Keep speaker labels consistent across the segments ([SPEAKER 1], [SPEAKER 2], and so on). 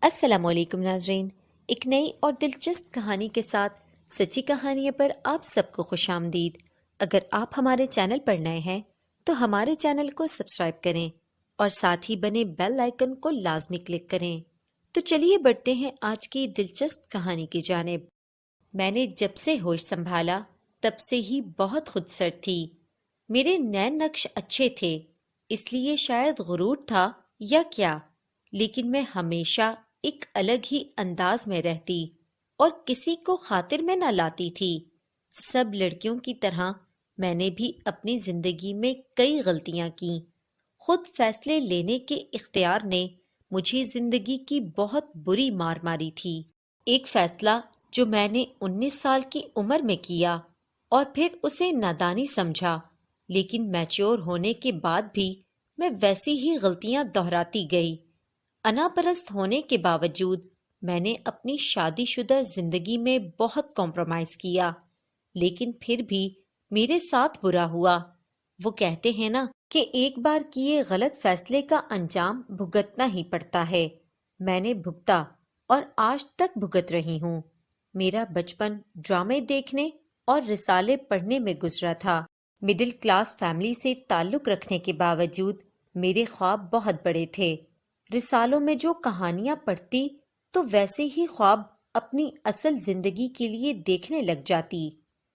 [SPEAKER 1] السلام علیکم ناظرین، ایک نئی اور دلچسپ کہانی کے ساتھ سچی کہانیوں پر آپ سب کو خوش آمدید۔ اگر آپ ہمارے چینل پر نئے ہیں تو ہمارے چینل کو سبسکرائب کریں اور ساتھ ہی بنے بیل آئیکن کو لازمی کلک کریں۔ تو چلیے بڑھتے ہیں آج کی دلچسپ کہانی کی جانب۔ میں نے جب سے ہوش سنبھالا تب سے ہی بہت خودسر تھی۔ میرے نین نقش اچھے تھے، اس لیے شاید غرور تھا یا کیا، لیکن میں ہمیشہ ایک الگ ہی انداز میں رہتی اور کسی کو خاطر میں نہ لاتی تھی۔ سب لڑکیوں کی طرح میں نے بھی اپنی زندگی میں کئی غلطیاں کیں۔ خود فیصلے لینے کے اختیار نے مجھے زندگی کی بہت بری مار ماری تھی۔ ایک فیصلہ جو میں نے 19 سال کی عمر میں کیا اور پھر اسے نادانی سمجھا، لیکن میچور ہونے کے بعد بھی میں ویسی ہی غلطیاں دہراتی گئی۔ انا پرست ہونے کے باوجود میں نے اپنی شادی شدہ زندگی میں بہت کمپرومائز کیا، لیکن پھر بھی میرے ساتھ برا ہوا۔ وہ کہتے ہیں نا کہ ایک بار کیے غلط فیصلے کا انجام بھگتنا ہی پڑتا ہے۔ میں نے بھگتا اور آج تک بھگت رہی ہوں۔ میرا بچپن ڈرامے دیکھنے اور رسالے پڑھنے میں گزرا تھا۔ مڈل کلاس فیملی سے تعلق رکھنے کے باوجود میرے خواب بہت بڑے تھے۔ رسالوں میں جو کہانیاں پڑھتی تو ویسے ہی خواب اپنی اصل زندگی کے لیے دیکھنے لگ جاتی۔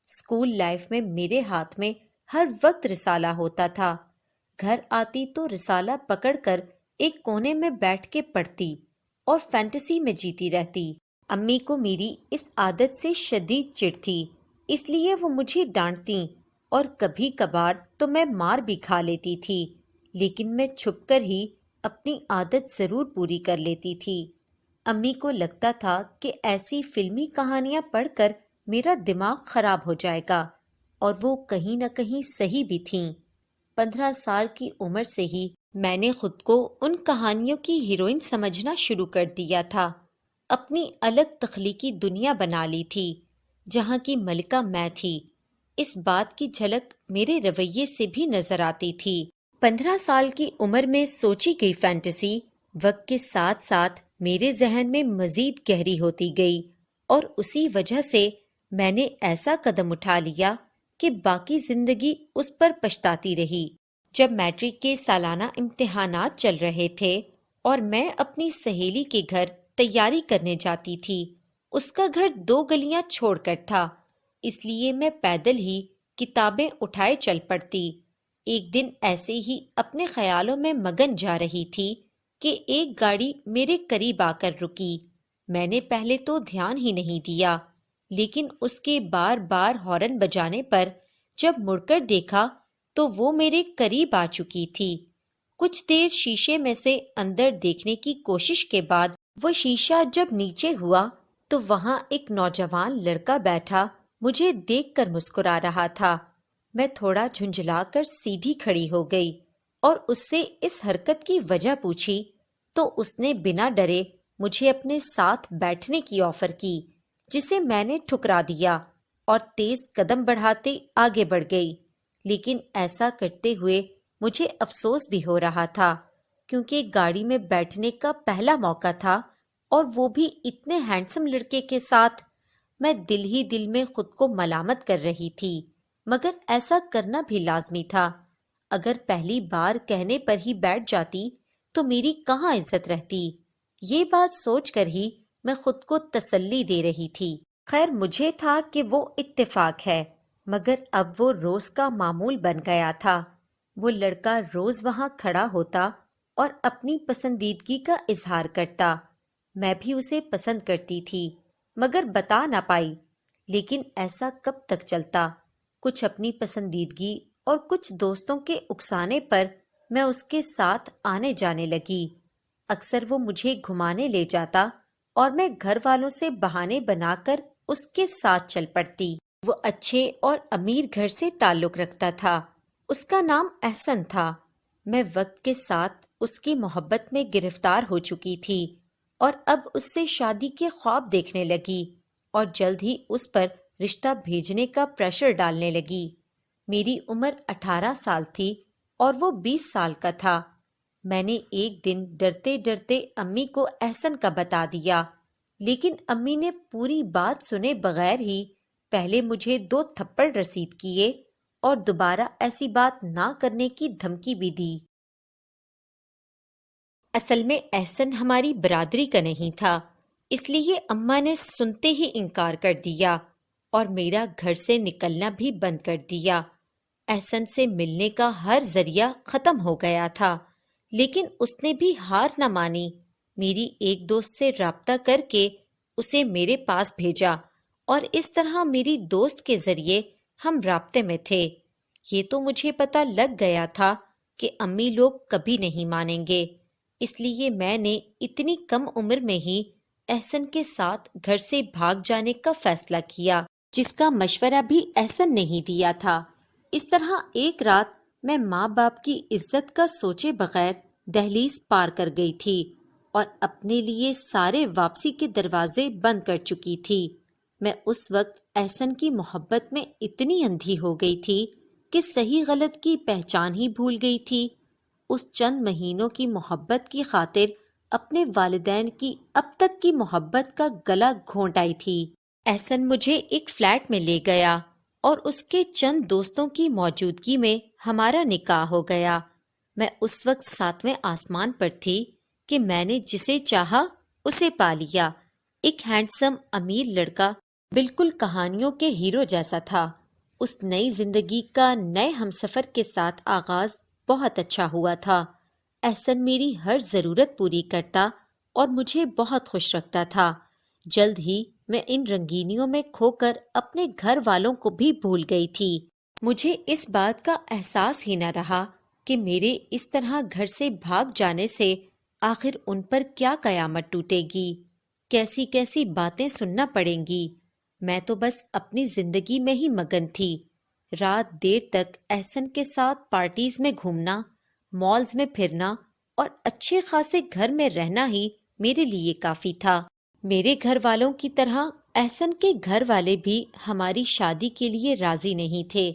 [SPEAKER 1] اسکول لائف میں میرے ہاتھ میں ہر وقت رسالہ ہوتا تھا۔ گھر آتی تو رسالہ پکڑ کر ایک کونے میں بیٹھ کے پڑھتی اور فینٹیسی میں جیتی رہتی۔ امی کو میری اس عادت سے شدید چڑ تھی، اس لیے وہ مجھے ڈانٹتی اور کبھی کبھار تو میں مار بھی کھا لیتی تھی، لیکن میں چھپ کر ہی اپنی عادت ضرور پوری کر لیتی تھی۔ امی کو لگتا تھا کہ ایسی فلمی کہانیاں پڑھ کر میرا دماغ خراب ہو جائے گا، اور وہ کہیں نہ کہیں صحیح بھی تھیں۔ 15 سال کی عمر سے ہی میں نے خود کو ان کہانیوں کی ہیروئن سمجھنا شروع کر دیا تھا۔ اپنی الگ تخلیقی دنیا بنا لی تھی جہاں کی ملکہ میں تھی۔ اس بات کی جھلک میرے رویے سے بھی نظر آتی تھی۔ 15 سال کی عمر میں سوچی گئی فینٹیسی وقت کے ساتھ ساتھ میرے ذہن میں مزید گہری ہوتی گئی، اور اسی وجہ سے میں نے ایسا قدم اٹھا لیا کہ باقی زندگی اس پر پچھتاتی رہی۔ جب میٹرک کے سالانہ امتحانات چل رہے تھے اور میں اپنی سہیلی کے گھر تیاری کرنے جاتی تھی، اس کا گھر 2 گلیاں چھوڑ کر تھا، اس لیے میں پیدل ہی کتابیں اٹھائے چل پڑتی۔ ایک دن ایسے ہی اپنے خیالوں میں مگن جا رہی تھی کہ ایک گاڑی میرے قریب آ کر رکی۔ میں نے پہلے تو دھیان ہی نہیں دیا، لیکن اس کے بار بار ہارن بجانے پر جب مڑ کر دیکھا تو وہ میرے قریب آ چکی تھی۔ کچھ دیر شیشے میں سے اندر دیکھنے کی کوشش کے بعد وہ شیشہ جب نیچے ہوا تو وہاں ایک نوجوان لڑکا بیٹھا مجھے دیکھ کر مسکرا رہا تھا۔ میں تھوڑا جھنجھلا کر سیدھی کھڑی ہو گئی اور اس سے اس حرکت کی وجہ پوچھی تو اس نے بنا ڈرے مجھے اپنے ساتھ بیٹھنے کی آفر کی، جسے میں نے ٹھکرا دیا اور تیز قدم بڑھاتے آگے بڑھ گئی۔ لیکن ایسا کرتے ہوئے مجھے افسوس بھی ہو رہا تھا، کیونکہ گاڑی میں بیٹھنے کا پہلا موقع تھا اور وہ بھی اتنے ہینڈسم لڑکے کے ساتھ۔ میں دل ہی دل میں خود کو ملامت کر رہی تھی، مگر ایسا کرنا بھی لازمی تھا۔ اگر پہلی بار کہنے پر ہی بیٹھ جاتی تو میری کہاں عزت رہتی۔ یہ بات سوچ کر ہی میں خود کو تسلی دے رہی تھی۔ خیر، مجھے تھا کہ وہ اتفاق ہے، مگر اب وہ روز کا معمول بن گیا تھا۔ وہ لڑکا روز وہاں کھڑا ہوتا اور اپنی پسندیدگی کا اظہار کرتا۔ میں بھی اسے پسند کرتی تھی، مگر بتا نہ پائی۔ لیکن ایسا کب تک چلتا؟ کچھ اپنی پسندیدگی اور کچھ دوستوں کے اکسانے پر میں اس کے ساتھ آنے جانے لگی۔ اکثر وہ مجھے گھمانے لے جاتا اور میں گھر والوں سے بہانے بنا کر اس کے ساتھ چل پڑتی۔ وہ اچھے اور امیر گھر سے تعلق رکھتا تھا۔ اس کا نام احسن تھا۔ میں وقت کے ساتھ اس کی محبت میں گرفتار ہو چکی تھی اور اب اس سے شادی کے خواب دیکھنے لگی اور جلد ہی اس پر رشتہ بھیجنے کا پریشر ڈالنے لگی۔ میری عمر 18 سال تھی اور وہ 20 سال کا تھا۔ میں نے ایک دن ڈرتے ڈرتے امی کو احسن کا بتا دیا، لیکن امی نے پوری بات سنے بغیر ہی پہلے مجھے 2 تھپڑ رسید کیے اور دوبارہ ایسی بات نہ کرنے کی دھمکی بھی دی۔ اصل میں احسن ہماری برادری کا نہیں تھا، اس لیے اماں نے سنتے ہی انکار کر دیا اور میرا گھر سے نکلنا بھی بند کر دیا۔ احسن سے ملنے کا ہر ذریعہ ختم ہو گیا تھا، لیکن اس نے بھی ہار نہ مانی، میری ایک دوست سے رابطہ کر کے اسے میرے پاس بھیجا اور اس طرح میری دوست کے ذریعے ہم رابطے میں تھے۔ یہ تو مجھے پتہ لگ گیا تھا کہ امی لوگ کبھی نہیں مانیں گے، اس لیے میں نے اتنی کم عمر میں ہی احسن کے ساتھ گھر سے بھاگ جانے کا فیصلہ کیا، جس کا مشورہ بھی احسن نے ہی دیا تھا۔ اس طرح ایک رات میں ماں باپ کی عزت کا سوچے بغیر دہلیز پار کر گئی تھی اور اپنے لیے سارے واپسی کے دروازے بند کر چکی تھی۔ میں اس وقت احسن کی محبت میں اتنی اندھی ہو گئی تھی کہ صحیح غلط کی پہچان ہی بھول گئی تھی۔ اس چند مہینوں کی محبت کی خاطر اپنے والدین کی اب تک کی محبت کا گلا گھونٹ آئی تھی۔ احسن مجھے ایک فلیٹ میں لے گیا اور اس کے چند دوستوں کی موجودگی میں ہمارا نکاح ہو گیا۔ میں اس وقت 7ویں آسمان پر تھی کہ میں نے جسے چاہا اسے پا لیا۔ ایک ہینڈسم امیر لڑکا، بالکل کہانیوں کے ہیرو جیسا تھا۔ اس نئی زندگی کا نئے ہمسفر کے ساتھ آغاز بہت اچھا ہوا تھا۔ احسن میری ہر ضرورت پوری کرتا اور مجھے بہت خوش رکھتا تھا۔ جلد ہی میں ان رنگینیوں میں کھو کر اپنے گھر والوں کو بھی بھول گئی تھی۔ مجھے اس بات کا احساس ہی نہ رہا کہ میرے اس طرح گھر سے بھاگ جانے سے آخر ان پر کیا قیامت ٹوٹے گی، کیسی کیسی باتیں سننا پڑیں گی۔ میں تو بس اپنی زندگی میں ہی مگن تھی۔ رات دیر تک احسن کے ساتھ پارٹیز میں گھومنا، مالز میں پھرنا اور اچھے خاصے گھر میں رہنا ہی میرے لیے کافی تھا۔ میرے گھر والوں کی طرح احسن کے گھر والے بھی ہماری شادی کے لیے راضی نہیں تھے،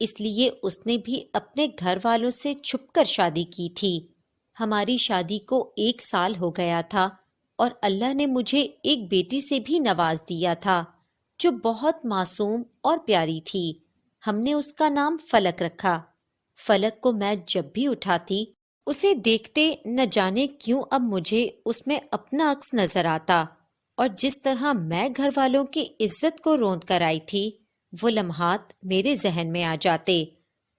[SPEAKER 1] اس لیے اس نے بھی اپنے گھر والوں سے چھپ کر شادی کی تھی۔ ہماری شادی کو 1 سال ہو گیا تھا اور اللہ نے مجھے ایک بیٹی سے بھی نواز دیا تھا جو بہت معصوم اور پیاری تھی۔ ہم نے اس کا نام فلک رکھا۔ فلک کو میں جب بھی اٹھاتی اسے دیکھتے نہ جانے کیوں اب مجھے اس میں اپنا عکس نظر آتا، اور جس طرح میں گھر والوں کی عزت کو روند کر آئی تھی وہ لمحات میرے ذہن میں آ جاتے۔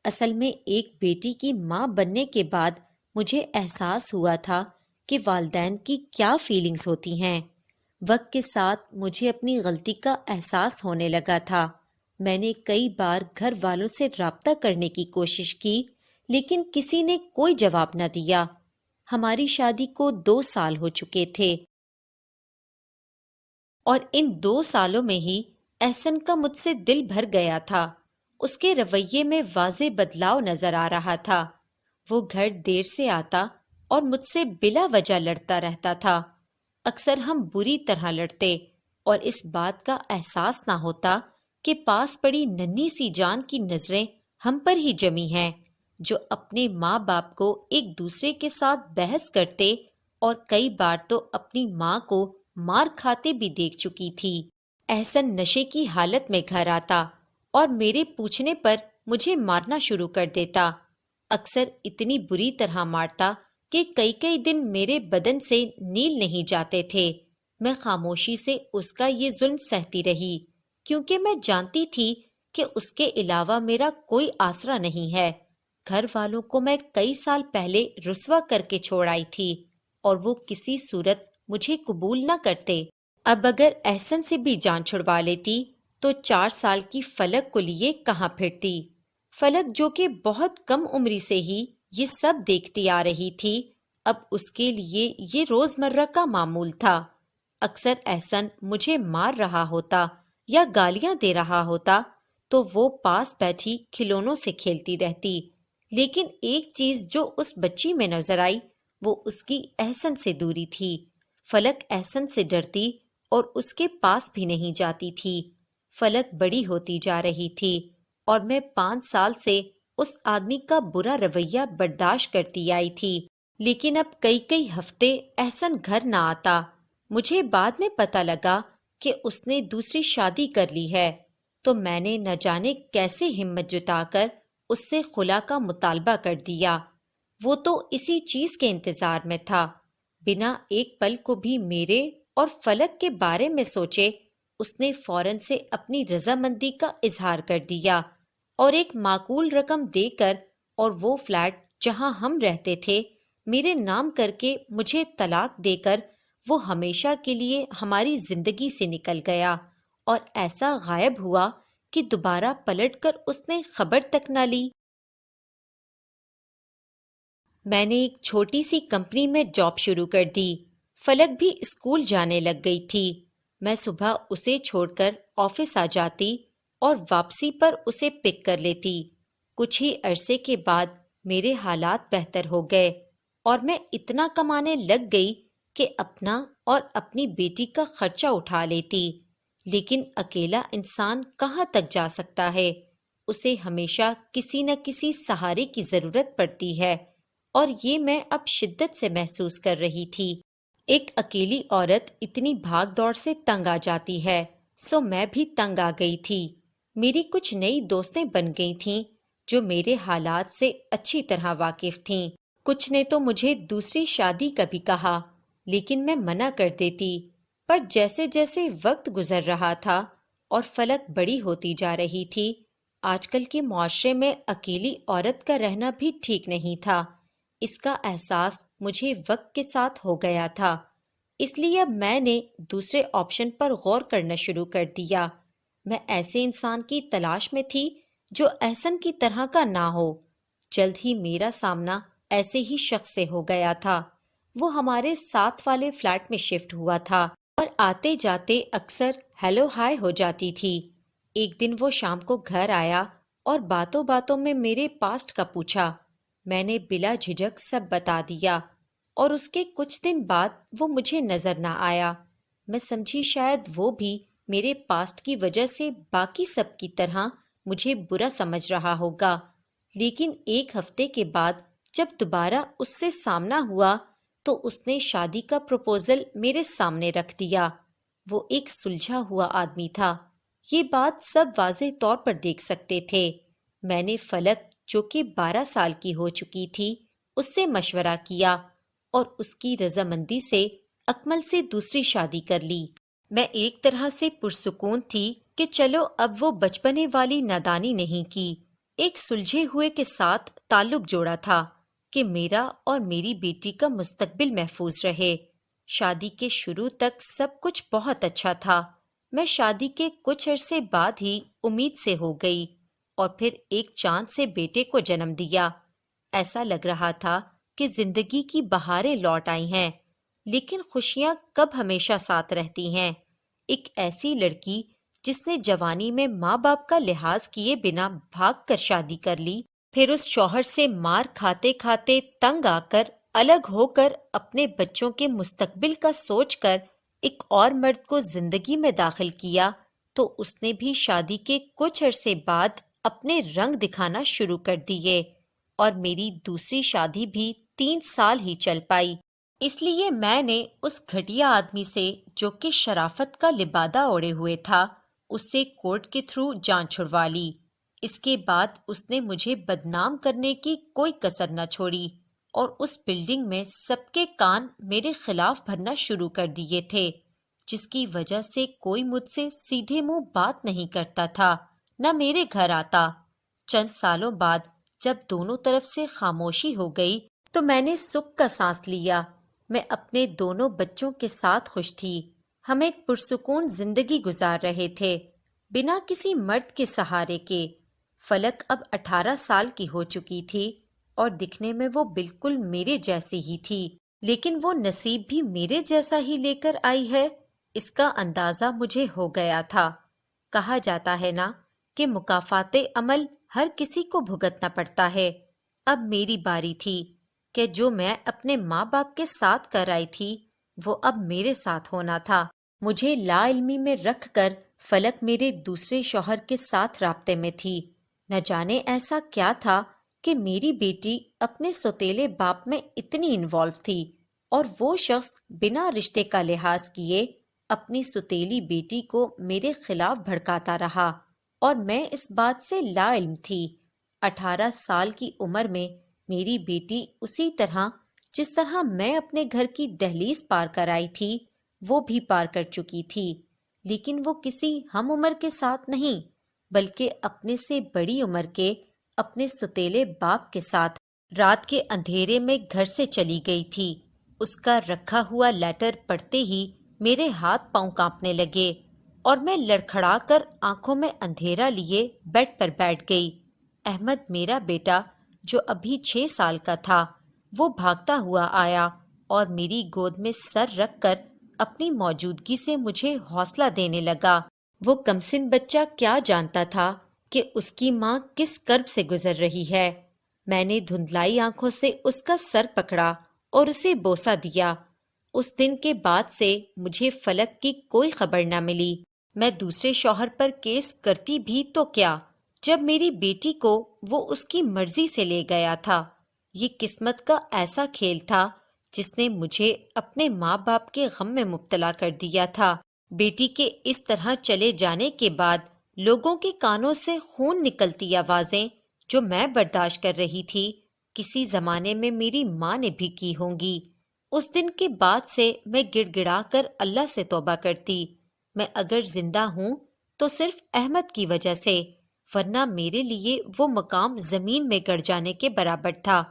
[SPEAKER 1] اصل میں ایک بیٹی کی ماں بننے کے بعد مجھے احساس ہوا تھا کہ والدین کی کیا فیلنگز ہوتی ہیں۔ وقت کے ساتھ مجھے اپنی غلطی کا احساس ہونے لگا تھا۔ میں نے کئی بار گھر والوں سے رابطہ کرنے کی کوشش کی، لیکن کسی نے کوئی جواب نہ دیا۔ ہماری شادی کو 2 سال ہو چکے تھے اور ان 2 سالوں میں ہی احسن کا مجھ سے دل بھر گیا تھا۔ اس کے رویے میں واضح بدلاؤ نظر آ رہا تھا۔ وہ گھر دیر سے آتا اور مجھ سے بلا وجہ لڑتا رہتا تھا۔ اکثر ہم بری طرح لڑتے اور اس بات کا احساس نہ ہوتا کہ پاس پڑی ننھی سی جان کی نظریں ہم پر ہی جمی ہیں، جو اپنے ماں باپ کو ایک دوسرے کے ساتھ بحث کرتے اور کئی بار تو اپنی ماں کو مار کھاتے بھی دیکھ چکی تھی۔ احسن نشے کی حالت میں گھر آتا اور میرے پوچھنے پر مجھے مارنا شروع کر دیتا۔ اکثر اتنی بری طرح مارتا کہ کئی کئی دن میرے بدن سے نیل نہیں جاتے تھے۔ میں خاموشی سے اس کا یہ ظلم سہتی رہی، کیونکہ میں جانتی تھی کہ اس کے علاوہ میرا کوئی آسرا نہیں ہے۔ گھر والوں کو میں کئی سال پہلے رسوا کر کے چھوڑ آئی تھی اور وہ کسی صورت مجھے قبول نہ کرتے۔ اب اگر احسن سے بھی جان چھڑوا لیتی تو 4 سال کی فلک کو لیے کہاں پھرتی۔ فلک جو کہ بہت کم عمری سے ہی یہ سب دیکھتی آ رہی تھی، اب اس کے لیے یہ روزمرہ کا معمول تھا۔ اکثر احسن مجھے مار رہا ہوتا یا گالیاں دے رہا ہوتا تو وہ پاس بیٹھی کھلونوں سے کھیلتی رہتی، لیکن ایک چیز جو اس بچی میں نظر آئی وہ اس کی احسن سے دوری تھی۔ فلک احسن سے ڈرتی اور اس کے پاس بھی نہیں جاتی تھی۔ فلک بڑی ہوتی جا رہی تھی اور میں 5 سال سے اس آدمی کا برا رویہ برداشت کرتی آئی تھی۔ لیکن اب کئی کئی ہفتے احسن گھر نہ آتا۔ مجھے بعد میں پتہ لگا کہ اس نے دوسری شادی کر لی ہے، تو میں نے نہ جانے کیسے ہمت جتا کر اس سے خلا کا مطالبہ کر دیا۔ وہ تو اسی چیز کے انتظار میں تھا۔ بنا ایک پل کو بھی میرے اور فلک کے بارے میں سوچے اس نے فوراً سے اپنی رضامندی کا اظہار کر دیا اور ایک معقول رقم دے کر اور وہ فلیٹ جہاں ہم رہتے تھے میرے نام کر کے مجھے طلاق دے کر وہ ہمیشہ کے لیے ہماری زندگی سے نکل گیا اور ایسا غائب ہوا کہ دوبارہ پلٹ کر اس نے خبر تک نہ لی۔ میں نے ایک چھوٹی سی کمپنی میں جاب شروع کر دی۔ فلک بھی اسکول جانے لگ گئی تھی۔ میں صبح اسے چھوڑ کر آفس آ جاتی اور واپسی پر اسے پک کر لیتی۔ کچھ ہی عرصے کے بعد میرے حالات بہتر ہو گئے اور میں اتنا کمانے لگ گئی کہ اپنا اور اپنی بیٹی کا خرچہ اٹھا لیتی۔ لیکن اکیلا انسان کہاں تک جا سکتا ہے؟ اسے ہمیشہ کسی نہ کسی سہارے کی ضرورت پڑتی ہے، اور یہ میں اب شدت سے محسوس کر رہی تھی۔ ایک اکیلی عورت اتنی بھاگ دوڑ سے تنگ آ جاتی ہے، سو میں بھی تنگ آ گئی تھی۔ میری کچھ نئی دوستیں بن گئی تھیں جو میرے حالات سے اچھی طرح واقف تھیں۔ کچھ نے تو مجھے دوسری شادی کا بھی کہا، لیکن میں منع کر دیتی۔ پر جیسے جیسے وقت گزر رہا تھا اور فلک بڑی ہوتی جا رہی تھی، آج کل کے معاشرے میں اکیلی عورت کا رہنا بھی ٹھیک نہیں تھا۔ اس کا احساس مجھے وقت کے ساتھ ہو گیا تھا، اس لیے اب میں نے دوسرے آپشن پر غور کرنا شروع کر دیا۔ میں ایسے انسان کی تلاش میں تھی جو احسن کی طرح کا نہ ہو۔ جلد ہی میرا سامنا ایسے ہی شخص سے ہو گیا تھا۔ وہ ہمارے ساتھ والے فلیٹ میں شفٹ ہوا تھا اور آتے جاتے اکثر ہیلو ہائے ہو جاتی تھی۔ ایک دن وہ شام کو گھر آیا اور باتوں باتوں میں میرے پاسٹ کا پوچھا۔ میں نے بلا جھجک سب بتا دیا اور اس کے کچھ دن بعد وہ مجھے نظر نہ آیا۔ میں سمجھی شاید وہ بھی میرے پاسٹ کی وجہ سے باقی سب کی طرح مجھے برا سمجھ رہا ہوگا۔ لیکن ایک ہفتے کے بعد جب دوبارہ اس سے سامنا ہوا تو اس نے شادی کا پروپوزل میرے سامنے رکھ دیا۔ وہ ایک سلجھا ہوا آدمی تھا، یہ بات سب واضح طور پر دیکھ سکتے تھے۔ میں نے فلک جو کہ 12 سال کی ہو چکی تھی اس سے مشورہ کیا اور اس کی رضامندی سے اکمل سے دوسری شادی کر لی۔ میں ایک طرح سے پرسکون تھی کہ چلو اب وہ بچپنے والی نادانی نہیں کی، ایک سلجھے ہوئے کے ساتھ تعلق جوڑا تھا کہ میرا اور میری بیٹی کا مستقبل محفوظ رہے۔ شادی کے شروع تک سب کچھ بہت اچھا تھا۔ میں شادی کے کچھ عرصے بعد ہی امید سے ہو گئی اور پھر ایک چاند سے بیٹے کو جنم دیا۔ ایسا لگ رہا تھا کہ زندگی کی بہاریں لوٹ آئی ہیں، لیکن خوشیاں کب ہمیشہ ساتھ رہتی ہیں؟ ایک ایسی لڑکی جس نے جوانی میں ماں باپ کا لحاظ کیے بنا بھاگ کر شادی کر لی، پھر اس شوہر سے مار کھاتے کھاتے تنگ آ کر الگ ہو کر اپنے بچوں کے مستقبل کا سوچ کر ایک اور مرد کو زندگی میں داخل کیا، تو اس نے بھی شادی کے کچھ عرصے بعد اپنے رنگ دکھانا شروع کر دیے، اور میری دوسری شادی بھی 3 سال ہی چل پائی۔ اس لیے میں نے اس گھٹیا آدمی سے جو کہ شرافت کا لبادہ اوڑے ہوئے تھا، اس سے کورٹ کے تھرو جان چھڑوا لی۔ اس کے بعد اس نے مجھے بدنام کرنے کی کوئی کسر نہ چھوڑی اور اس بلڈنگ میں سب کے کان میرے خلاف بھرنا شروع کر دیے تھے، جس کی وجہ سے کوئی مجھ سے سیدھے منہ بات نہیں کرتا تھا، نہ میرے گھر آتا۔ چند سالوں بعد جب دونوں طرف سے خاموشی ہو گئی تو میں نے سکھ کا سانس لیا۔ میں اپنے دونوں بچوں کے ساتھ خوش تھی۔ ہم ایک پرسکون زندگی گزار رہے تھے بنا کسی مرد کے سہارے کے۔ فلک اب 18 سال کی ہو چکی تھی اور دکھنے میں وہ بالکل میرے جیسی ہی تھی، لیکن وہ نصیب بھی میرے جیسا ہی لے کر آئی ہے، اس کا اندازہ مجھے ہو گیا تھا۔ کہا جاتا ہے نا کہ مکافات عمل ہر کسی کو بھگتنا پڑتا ہے۔ اب میری باری تھی کہ جو میں اپنے ماں باپ کے ساتھ کر آئی تھی وہ اب میرے ساتھ ہونا تھا۔ مجھے لا علمی میں رکھ کر فلک میرے دوسرے شوہر کے ساتھ رابطے میں تھی۔ نہ جانے ایسا کیا تھا کہ میری بیٹی اپنے سوتیلے باپ میں اتنی انوالو تھی اور وہ شخص بنا رشتے کا لحاظ کیے اپنی سوتیلی بیٹی کو میرے خلاف بھڑکاتا رہا، اور میں اس بات سے لا علم تھی۔ 18 سال کی عمر میں میری بیٹی اسی طرح جس طرح میں اپنے گھر کی دہلیز پار کر آئی تھی وہ بھی پار کر چکی تھی، لیکن وہ کسی ہم عمر کے ساتھ نہیں بلکہ اپنے سے بڑی عمر کے اپنے سوتیلے باپ کے ساتھ رات کے اندھیرے میں گھر سے چلی گئی تھی۔ اس کا رکھا ہوا لیٹر پڑھتے ہی میرے ہاتھ پاؤں کانپنے لگے اور میں لڑکھڑا کر آنکھوں میں اندھیرا لیے بیڈ پر بیٹھ گئی۔ احمد میرا بیٹا جو ابھی 6 سال کا تھا وہ بھاگتا ہوا آیا اور میری گود میں سر رکھ کر اپنی موجودگی سے مجھے حوصلہ دینے لگا۔ وہ کمسن بچہ کیا جانتا تھا کہ اس کی ماں کس کرب سے گزر رہی ہے۔ میں نے دھندلائی آنکھوں سے اس کا سر پکڑا اور اسے بوسہ دیا۔ اس دن کے بعد سے مجھے فلک کی کوئی خبر نہ ملی۔ میں دوسرے شوہر پر کیس کرتی بھی تو کیا جب میری بیٹی کو وہ اس کی مرضی سے لے گیا تھا۔ یہ قسمت کا ایسا کھیل تھا جس نے مجھے اپنے ماں باپ کے غم میں مبتلا کر دیا تھا۔ بیٹی کے اس طرح چلے جانے کے بعد لوگوں کے کانوں سے خون نکلتی آوازیں جو میں برداشت کر رہی تھی کسی زمانے میں میری ماں نے بھی کی ہوں گی۔ اس دن کے بعد سے میں گڑ گڑا کر اللہ سے توبہ کرتی، میں اگر زندہ ہوں تو صرف احمد کی وجہ سے، ورنہ میرے لیے وہ مقام زمین میں گڑ جانے کے برابر تھا۔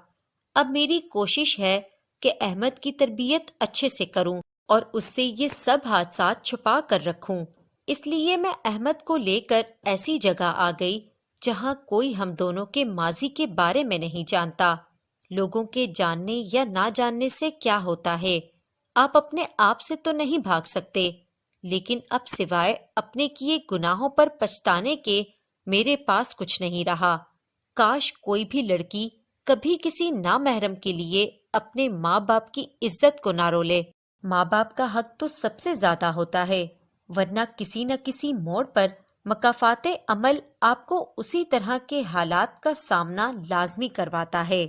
[SPEAKER 1] اب میری کوشش ہے کہ احمد کی تربیت اچھے سے کروں اور اس سے یہ سب حادثات چھپا کر رکھوں۔ اس لیے میں احمد کو لے کر ایسی جگہ آ گئی جہاں کوئی ہم دونوں کے ماضی کے بارے میں نہیں جانتا۔ لوگوں کے جاننے یا نہ جاننے سے کیا ہوتا ہے؟ آپ اپنے آپ سے تو نہیں بھاگ سکتے، لیکن اب سوائے اپنے کیے گناہوں پر پچھتانے کے میرے پاس کچھ نہیں رہا۔ کاش کوئی بھی لڑکی کبھی کسی نامحرم کے لیے اپنے ماں باپ کی عزت کو نہ رولے۔ ماں باپ کا حق تو سب سے زیادہ ہوتا ہے، ورنہ کسی نہ کسی موڑ پر مکافات عمل آپ کو اسی طرح کے حالات کا سامنا لازمی کرواتا ہے۔